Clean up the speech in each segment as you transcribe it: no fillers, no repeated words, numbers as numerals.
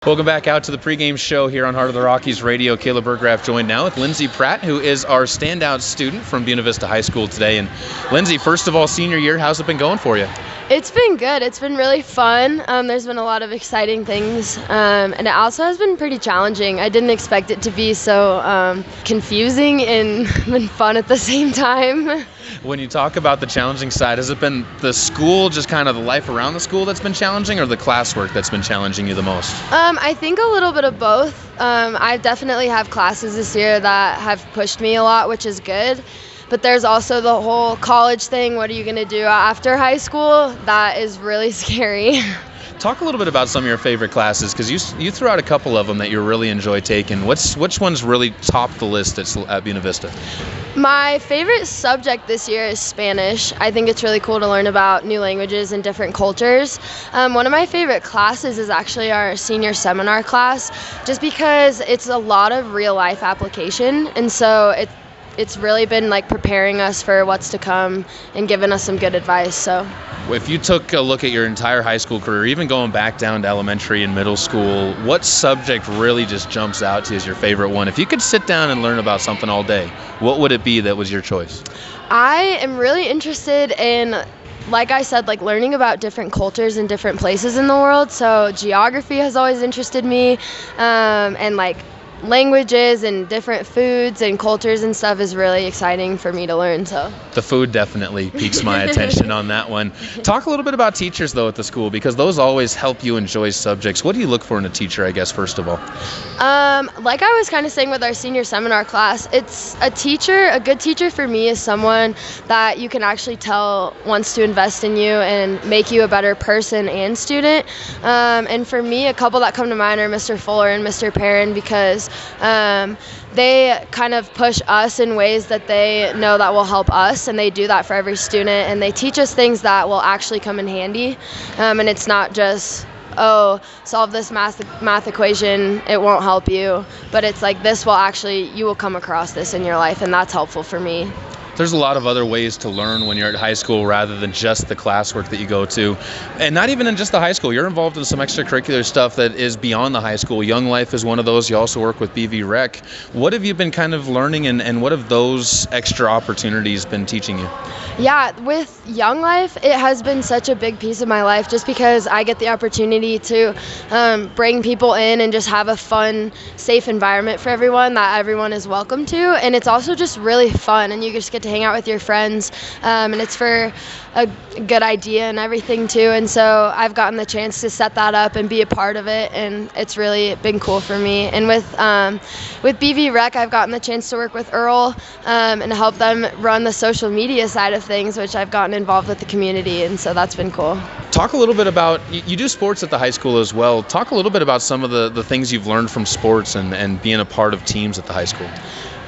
Welcome back out to the pregame show here on Heart of the Rockies Radio. Caleb Burgraff joined now with Lindsey Pratt, who is our standout student from Buena Vista High School today. And Lindsey, first of all, senior year, how's it been going for you? It's been good. It's been really fun. There's been a lot of exciting things, and it also has been pretty challenging. I didn't expect it to be so confusing and been fun at the same time. When you talk about the challenging side, has it been the school, just kind of the life around the school that's been challenging, or the classwork that's been challenging you the most? I think a little bit of both. I definitely have classes this year that have pushed me a lot, which is good. But there's also the whole college thing. What are you going to do after high school? That is really scary. Talk a little bit about some of your favorite classes, because you threw out a couple of them that you really enjoy taking. Which ones really top the list at Buena Vista? My favorite subject this year is Spanish. I think it's really cool to learn about new languages and different cultures. One of my favorite classes is actually our senior seminar class, just because it's a lot of real life application, and so it's really been like preparing us for what's to come and giving us some good advice. So if you took a look at your entire high school career, even going back down to elementary and middle school, what subject really just jumps out to you as your favorite one? If you could sit down and learn about something all day, what would it be that was your choice? I am really interested in, like I said, like learning about different cultures and different places in the world. So geography has always interested me, and like languages and different foods and cultures and stuff is really exciting for me to learn. So the food definitely piques my attention on that one. Talk a little bit about teachers though at the school, because those always help you enjoy subjects. What do you look for in a teacher, I guess, first of all? Like I was kind of saying with our senior seminar class, it's a good teacher for me is someone that you can actually tell wants to invest in you and make you a better person and student. And for me, a couple that come to mind are Mr. Fuller and Mr. Perrin, because they kind of push us in ways that they know that will help us, and they do that for every student, and they teach us things that will actually come in handy, and it's not just, oh, solve this math equation, it won't help you, but it's like you will come across this in your life, and that's helpful for me. There's a lot of other ways to learn when you're at high school rather than just the classwork that you go to. And not even in just the high school. You're involved in some extracurricular stuff that is beyond the high school. Young Life is one of those. You also work with BV Rec. What have you been kind of learning, and what have those extra opportunities been teaching you? Yeah, with Young Life, it has been such a big piece of my life, just because I get the opportunity to bring people in and just have a fun, safe environment for everyone that everyone is welcome to. And it's also just really fun, and you just get to hang out with your friends, and it's for a good idea and everything too. And so I've gotten the chance to set that up and be a part of it, and it's really been cool for me. And with BV Rec, I've gotten the chance to work with Earl and help them run the social media side of things, which I've gotten involved with the community, and so that's been cool. Talk a little bit about, you do sports at the high school as well. Talk a little bit about some of the things you've learned from sports and being a part of teams at the high school.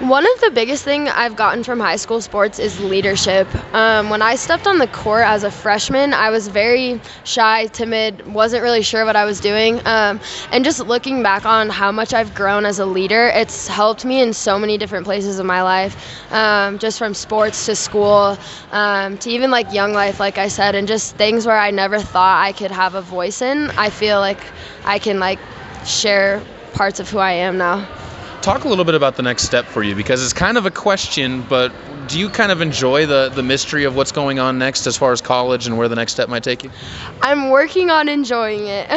One of the biggest things I've gotten from high school sports is leadership. When I stepped on the court as a freshman, I was very shy, timid, wasn't really sure what I was doing. And just looking back on how much I've grown as a leader, it's helped me in so many different places in my life, just from sports to school, to even like Young Life, like I said, and just things where I never thought I could have a voice in. I feel like I can like share parts of who I am now. Talk a little bit about the next step for you, because it's kind of a question, but do you kind of enjoy the mystery of what's going on next as far as college and where the next step might take you? I'm working on enjoying it.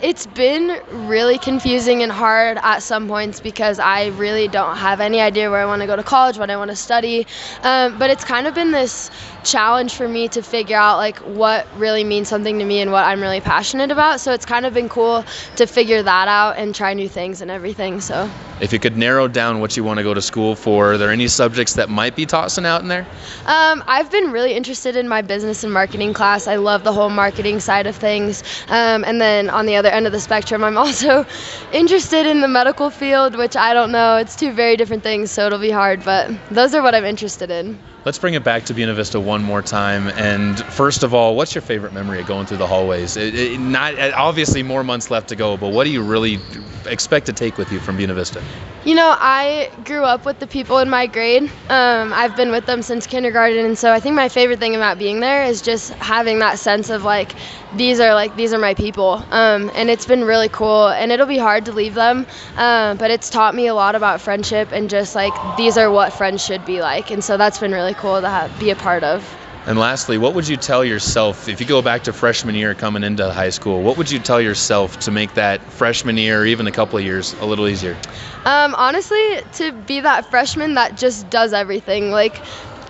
It's been really confusing and hard at some points, because I really don't have any idea where I want to go to college, what I want to study, but it's kind of been this challenge for me to figure out like what really means something to me and what I'm really passionate about. So it's kind of been cool to figure that out and try new things and everything. So if you could narrow down what you want to go to school for, are there any subjects that might be tossing out in there? I've been really interested in my business and marketing class. I love the whole marketing side of things. And then on the other end of the spectrum, I'm also interested in the medical field, which I don't know. It's two very different things, so it'll be hard, but those are what I'm interested in. Let's bring it back to Buena Vista one more time. And first of all, what's your favorite memory of going through the hallways? Not obviously more months left to go, but what do you really expect to take with you from Buena Vista? You know, I grew up with the people in my grade. I've been with them since kindergarten, and so I think my favorite thing about being there is just having that sense of like these are my people. And it's been really cool, and it'll be hard to leave them, but it's taught me a lot about friendship and just like these are what friends should be like, and so that's been really cool to be a part of. And lastly, what would you tell yourself if you go back to freshman year coming into high school? What would you tell yourself to make that freshman year or even a couple of years a little easier? Honestly, to be that freshman that just does everything. Like,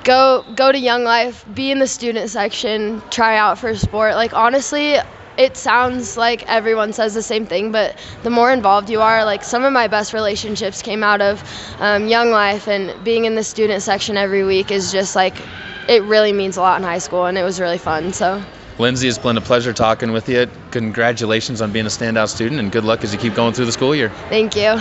go to Young Life, be in the student section, try out for a sport. Like, honestly, it sounds like everyone says the same thing, but the more involved you are, like some of my best relationships came out of Young Life, and being in the student section every week is just like, it really means a lot in high school, and it was really fun. So, Lindsey, it's been a pleasure talking with you. Congratulations on being a standout student, and good luck as you keep going through the school year. Thank you.